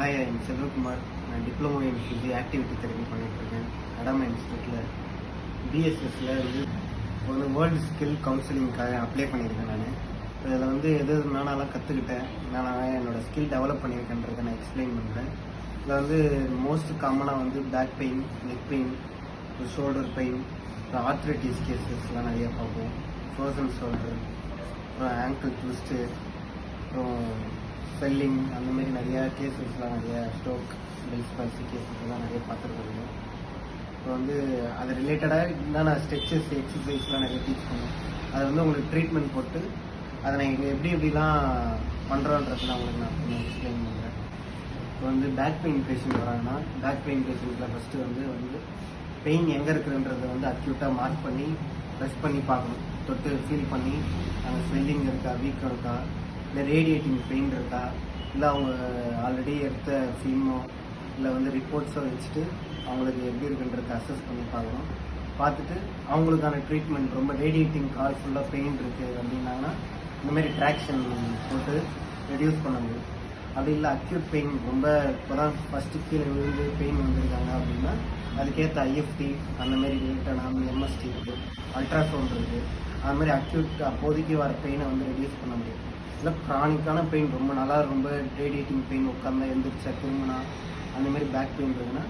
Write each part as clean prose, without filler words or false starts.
Hi, I'm Selvakumar. நான் diploma in fizzy activity therapy பண்ணிகிட்ருக்கேன். அடாமா இன்ஸ்டியூட்டில் பிஎஸ்எஸ்ல வந்து வேர்ல்டு ஸ்கில் கவுன்சிலிங்காக அப்ளை பண்ணியிருக்கேன். நான் இதில் வந்து எது நானாலாம் கற்றுக்கிட்டேன், நான் என்னோடய ஸ்கில் டெவலப் பண்ணியிருக்கேன்றதை நான் எக்ஸ்பிளைன் பண்ணுறேன். இதில் வந்து மோஸ்ட் காமனாக வந்து back pain, neck pain, shoulder pain, arthritis கேசஸ்லாம் நிறையா பார்ப்போம். ஃப்ரோசன் ஷோல்டர், அப்புறம் ஆங்கிள் ட்விஸ்ட்டு, அப்புறம் ஸ்வெல்லிங், அந்தமாரி நிறையா கேசஸ்லாம் நிறையா ஸ்ட்ரோக், பெல்ஸ் பால்சி கேசஸ்லாம் நிறைய பார்த்துருக்காங்க. இப்போ வந்து அது ரிலேட்டடாக என்னென்ன ஸ்ட்ரெச்சஸ், எக்ஸசைஸ்லாம் நிறைய டீச் பண்ணுவோம். அதை வந்து உங்களுக்கு ட்ரீட்மெண்ட் போட்டு அதை நான் இங்கே எப்படிலாம் பண்ணுறோன்றது நான் உங்களுக்கு நான் எக்ஸ்பிளைன் பண்ணுறேன். இப்போ வந்து பேக் பெயின் பேஷண்ட் வராங்கன்னா, பேக் பெயின் பேஷண்ட்டில் ஃபஸ்ட்டு வந்து பெயின் எங்கே இருக்குதுன்றதை வந்து அக்யூட்டாக மார்க் பண்ணி ப்ரெஸ் பண்ணி பார்க்கணும். தொட்டு ஃபீல் பண்ணி அங்கே ஸ்வெல்லிங் இருக்கா, வீக்கம் இருக்கா, இல்லை ரேடியேட்டிங் பெயின் இருக்கா, இல்லை அவங்க ஆல்ரெடி எடுத்த ஃபிலிமோ இல்லை வந்து ரிப்போர்ட்ஸோ வச்சுட்டு அவங்களுக்கு எப்படி இருக்குன்றத அசஸ் பண்ணி பார்க்கணும். பார்த்துட்டு அவங்களுக்கான ட்ரீட்மெண்ட், ரொம்ப ரேடியேட்டிங் கால் ஃபுல்லாக பெயின் இருக்குது அப்படின்னாங்கன்னா இந்தமாரி ட்ராக்ஷன் போட்டு ரெடியூஸ் பண்ண முடியும். அப்படி இல்லை அக்யூட் பெயின், ரொம்ப இப்போ தான் ஃபஸ்ட்டு கீழே விழுந்து பெயின் வந்துருக்காங்க அப்படின்னா அதுக்கேற்ற ஐஎஃப்டி அந்தமாரி ரிலேட்டடான எம்எஸ்டி இருக்குது, அல்ட்ராசவுண்ட் இருக்குது. அதுமாதிரி அக்யூட் அப்போதைக்கு வர பெயினை வந்து ரெடியூஸ் பண்ண முடியும். இல்லை க்ரானிக்கான பெயின், ரொம்ப நல்லா ரொம்ப ரேடியேட்டிங் பெயின், உட்காந்தா எந்திரிச்சா திரும்பினா அந்தமாரி பேக் பெயின் இருக்குன்னா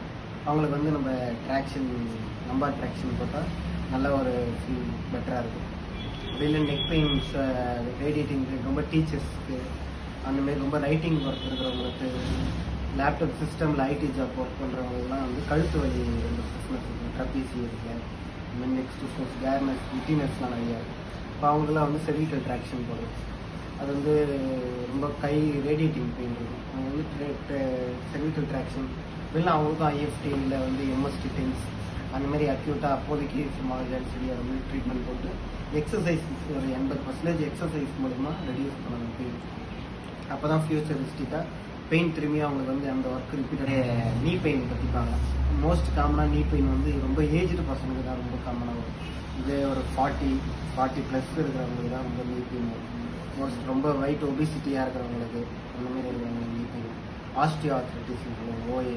அவங்களுக்கு வந்து நம்ம ட்ராக்ஷன், நம்பர் ட்ராக்ஷன் போட்டால் நல்ல ஒரு ஃபீல் பெட்டராக இருக்கும். அப்படி இல்லை நெக் பெயின்ஸ், ரேடியேட்டிங் ரொம்ப டீச்சர்ஸ்க்கு, அந்தமாரி ரொம்ப ரைட்டிங் ஒர்க் இருக்கிறவங்களுக்கு, லேப்டாப் சிஸ்டமில் ஐடி ஜாப் ஒர்க் பண்ணுறவங்களுக்குலாம் வந்து கழுத்து வலி ரொம்ப ஸ்டிஃப்னஸ் இருக்கும், ட்ரப்பீசி இருக்குது, இந்த நெக் ஸ்டிஃப்னஸ், கேர்னஸ், விட்டினஸ்லாம் நிறையா இருக்கும். இப்போ அவங்களாம் வந்து செர்விக்கல் ட்ராக்ஷன் போடுறது, அது வந்து ரொம்ப கை ரேடியேட்டிங் பெயின் இருக்கும். அவங்க வந்து செர்விக்கல் ட்ராக்ஷன் இல்லை அவங்களுக்கும் ஐஎஃப்டி இல்லை வந்து எம்எஸ்டி பெயின்ஸ் அந்தமாரி அக்யூட்டாக அப்போதைக்கு சும்மா சரி அது மாதிரி ட்ரீட்மெண்ட் போட்டு எக்ஸசைஸ் ஒரு 80% எக்ஸசைஸ் மூலிமா ரெடியூஸ் பண்ணணும் பெயின். அப்போ தான் ஃபியூச்சரிஸ்டிக்காக பெயின் திரும்பி அவங்களுக்கு வந்து அந்த ஒர்க் ரிப்பீட்டடாக. நீ பெயின் பற்றி பார்க்கலாம். மோஸ்ட் காமனாக நீ பெயின் வந்து ரொம்ப ஏஜ்டு பர்சனுக்கு தான் ரொம்ப காமனாக வரும். இதே ஒரு 40+ இருக்கிறவங்களுக்கு தான் ரொம்ப நீ பெயின் வரும். மோஸ்ட் ரொம்ப வெயிட் ஒபிசிட்டியாக இருக்கிறவங்களுக்கு அந்தமாரி இருக்கிறவங்க நீ பெயின், ஆஸ்டியோ ஆர்த்ரைட்டிஸ் சொல்லுவாங்க, ஓஏ,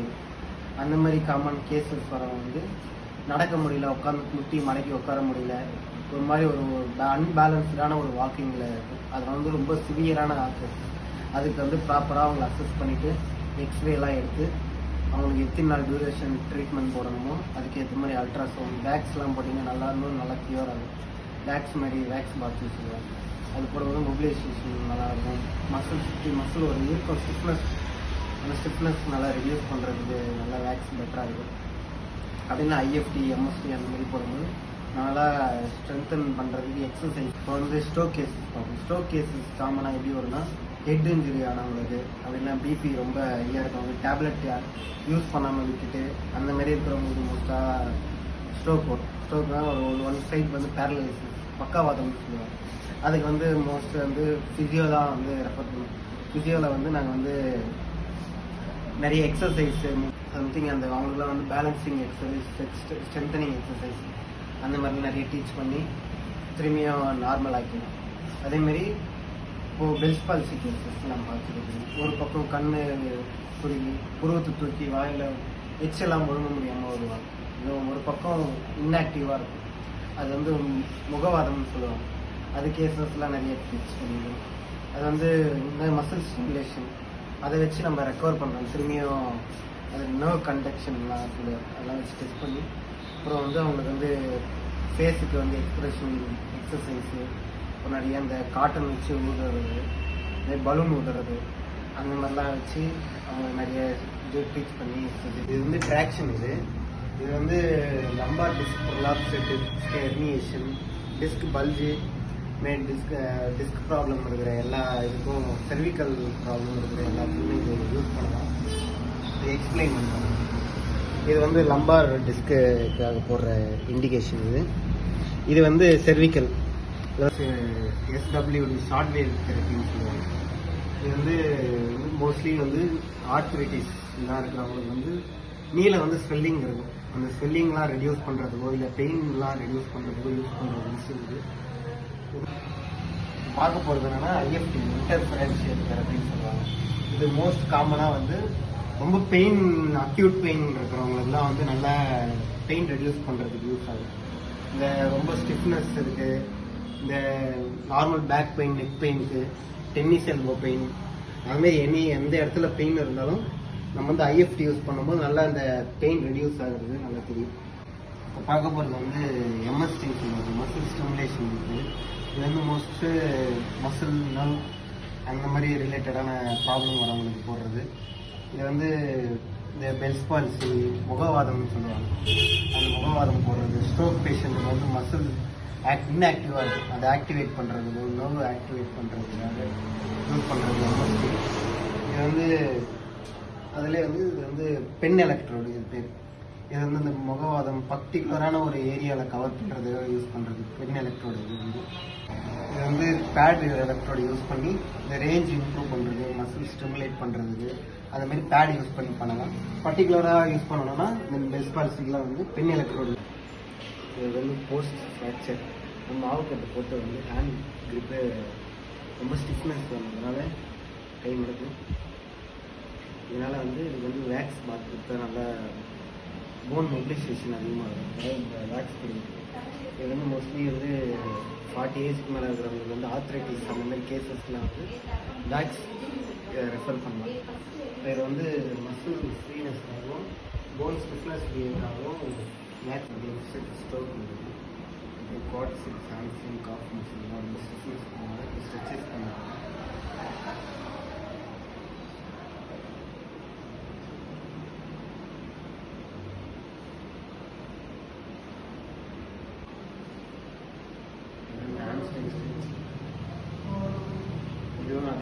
அந்த மாதிரி காமன் கேசஸ் வரவங்க வந்து நடக்க முடியல, உட்காந்து முட்டி மடக்கி உட்கார முடியல, ஒரு மாதிரி ஒரு அன்பேலன்ஸ்டான ஒரு வாக்கிங்கில் இருக்கும். அது வந்து ரொம்ப சிவியரான ஆர்த்ரைட்டிஸ். அதுக்கு வந்து ப்ராப்பராக அவங்களை அசஸ் பண்ணிவிட்டு எக்ஸ்ரேலாம் எடுத்து அவங்களுக்கு எத்தனை நாள் டியூரேஷன் ட்ரீட்மெண்ட் போடணுமோ அதுக்கேற்ற மாதிரி அல்ட்ராசவுண்ட், வேக்ஸ்லாம் போட்டிங்கன்னா நல்லா இருந்தும் நல்லா க்யூர் ஆகும். வேக்ஸ் மாதிரி வேக்ஸ் பாத்னு சொல்லுவாங்க, அது போடும்போது மொபிலைசேஷன் நல்லாயிருக்கும். மசில் ஒரு இருக்கும் ஸ்டிஃப்னஸ், அந்த ஸ்டிஃப்னஸ் நல்லா ரெடியூஸ் பண்ணுறதுக்கு நல்லா வேக்ஸ் பெட்டராக இருக்கும். அப்படின்னா ஐஎஃப்டி, எம்எஸ்டி அந்த மாதிரி போடும்போது நல்லா ஸ்ட்ரென்தன் பண்ணுறதுக்கு எக்ஸசைஸ். இப்போ வந்து ஸ்ட்ரோக் கேசஸ் பார்ப்போம். ஸ்ட்ரோக் கேசஸ் காமனாக எப்படி வரும்னா ஹெட் இன்ஜுரி ஆனவங்களுக்கு, அப்படின்னா பிபி ரொம்ப ஹையாக இருக்கவங்க, டேப்லெட் யூஸ் பண்ணாமல் விட்டுட்டு அந்த மாதிரி இருக்கிறவங்களுக்கு மோஸ்ட்டாக ஸ்ட்ரோக் வரும். ஸ்ட்ரோக்னால் ஒரு ஒன் சைட் வந்து பேரலைசிஸ், பக்கவாதம்னு சொல்லுவாங்க. அதுக்கு வந்து மோஸ்ட் வந்து ஃபிசியோ தான் வந்து ரெஃபர் பண்ணுவோம். ஃபிசியோவில் வந்து நாங்கள் வந்து நிறைய எக்ஸசைஸ் சம்திங் அந்த அவங்களுக்குலாம் வந்து பேலன்சிங் எக்ஸசைஸ், ஸ்ட்ரென்தனிங் எக்ஸசைஸ் அந்த மாதிரிலாம் நிறைய டீச் பண்ணி திரும்பியும் நார்மல் ஆக்கிடும். அதேமாரி இப்போது பெல்ஸ் பால்சி கேசஸ் நம்ம பார்த்துருக்கோம். ஒரு பக்கம் கண் குறுகி புருவத்தை தூக்கி வாயில் எச்செல்லாம் முழுங்க முடியாமல் வருவாங்க. இது ஒரு பக்கம் இன்ஆக்டிவாக இருக்கும். அது வந்து முகவாதம்னு சொல்லுவாங்க. அது கேசஸ்லாம் நிறைய டீச் பண்ணிடுவோம். அது வந்து இந்த மசில் ஸ்டிமுலேஷன் அதை வச்சு நம்ம ரெக்கவர் பண்ணுறோம். திரும்பியும் அது நர்வ் கண்டக்ஷன்லாம் சொல்லுவாங்க, அதெல்லாம் வச்சு டெஸ்ட் பண்ணி அப்புறம் வந்து அவங்களுக்கு வந்து ஃபேஸுக்கு வந்து எக்ஸ்ப்ரெஷன் எக்ஸசைஸு, இப்போ நிறைய அந்த காட்டன் வச்சு ஊதுறது, பலூன் ஊதுறது, அந்த மாதிரிலாம் வச்சு அவங்க நிறைய இது டீச் பண்ணி. இது வந்து ட்ராக்ஷன். இது வந்து lumbar disk prolapse, disk herniation, disk bulge, disc problem இருக்கிற எல்லா இதுக்கும், செர்விக்கல் ப்ராப்ளம் இருக்கிற எல்லாத்துக்குமே இது யூஸ் பண்ணலாம். இது எக்ஸ்பிளைன் பண்ணுவோம். இது வந்து லம்பார் டிஸ்க்குக்காக போடுற இண்டிகேஷன். இது வந்து செர்விக்கல் SWD, ஷார்ட் வேவ் தெரப்பின்னு சொல்லுவாங்க. இது வந்து மோஸ்ட்லி வந்து ஆர்த்ரைட்டிஸ் எல்லாம் இருக்கிறவங்களுக்கு வந்து நீல வந்து ஸ்வெல்லிங் இருக்கும். அந்த ஸ்வெல்லிங்லாம் ரெடியூஸ் பண்ணுறதுக்கோ இல்லை பெயின்லாம் ரெடியூஸ் பண்ணுறதுக்கோ யூஸ் பண்ணுற விஷயம் இது. பார்க்க போகிறது என்னென்னா ஐஎஃப்டி, இன்டர்ஃபரன்ஷியல் தெரப்பின்னு சொல்லுவாங்க. இது மோஸ்ட் காமனாக வந்து ரொம்ப பெயின், அக்யூட் பெயின் இருக்கிறவங்களுக்குலாம் வந்து நல்லா பெயின் ரெடியூஸ் பண்ணுறதுக்கு யூஸ் ஆகும். இந்த ரொம்ப ஸ்டிஃப்னஸ் இருக்குது, இந்த நார்மல் பேக் பெயின், நெக் பெயினுக்கு, டென்னிஸ் எல்போ பெயின், அதுமாரி எந்த இடத்துல பெயின் இருந்தாலும் நம்ம வந்து ஐஎஃப்டி யூஸ் பண்ணும்போது நல்லா இந்த பெயின் ரெடியூஸ் ஆகுறது நல்லா தெரியும். இப்போ பார்க்க போகிறது வந்து எம்எஸ்டி சொல்லுவாங்க, மசில் ஸ்டிமுலேஷன் இருக்குது. இது வந்து மோஸ்ட்டு மசில் நர்வ் அந்த மாதிரி ரிலேட்டடான ப்ராப்ளம் வரவங்களுக்கு போடுறது. இது வந்து இந்த பெல்ஸ் பால்சி, முகவாதம்னு சொல்லுவாங்க, அந்த முகவாதம் போடுறது. ஸ்ட்ரோக் பேஷண்ட்டுக்கு வந்து மசில் இன்ஆக்டிவாக இருக்கும், அதை ஆக்டிவேட் பண்ணுறது, நர்வ் ஆக்டிவேட் பண்ணுறதுக்காக யூஸ் பண்ணுறது எம்எஸ்டி. இது வந்து அதிலே வந்து இது வந்து பென் எலக்ட்ரோடு இது பேர். இது வந்து இந்த முகவாதம் பர்டிகுலரான ஒரு ஏரியாவில் கவர் பண்ணுறதுக்காக யூஸ் பண்ணுறது பென் எலக்ட்ரோடு. இது வந்து பேட் எலக்ட்ரோடு யூஸ் பண்ணி இந்த ரேஞ்ச் இம்ப்ரூவ் பண்ணுறது, மசில் ஸ்டிமுலேட் பண்ணுறதுக்கு அதுமாரி பேட் யூஸ் பண்ணி பண்ணலாம். பர்டிகுலராக யூஸ் பண்ணணும்னா இந்த பெல்ஸ் பால்சிக்கெலாம் வந்து பென் எலக்ட்ரோடு. இது வந்து போஸ்ட் ஃப்ராக்சர் நம்ம மாவுக்கட்டை போட்டு வந்து ஹேண்ட் கிரிப்பு ரொம்ப ஸ்டிஃப்னஸ் வந்ததுனால கை முடக்கும். இதனால் வந்து இதுக்கு வந்து வேக்ஸ் பாத் கொடுத்தா நல்லா போன் மொபிலைசேஷன் அதிகமாக இருக்கும். அதாவது இந்த வேக்ஸ் பிடிக்கும். இது வந்து மோஸ்ட்லி வந்து 40 ஏஜ்க்கு மேலே இருக்கிறவங்களுக்கு வந்து ஆர்த்ரைட்டிஸ் அந்த மாதிரி கேசஸ்லாம் வந்து வேக்ஸ் ரெஃபர் பண்ணலாம். இது வந்து மசில் ஃப்ரீனஸ் ஆகும், போன் ஸ்டிஃப்னஸ் ஆகும், வேக்ஸ் வந்து ஸ்ட்ரோக் பண்ணுறது, குவாட்ஸ், ஹேண்ட்ஸிங், காஃப் மசில்லாம் வந்து ஸ்டிஃப்னஸ் பண்ணுவாங்க, ஸ்ட்ரெச்சஸ் பண்ணுவாங்க.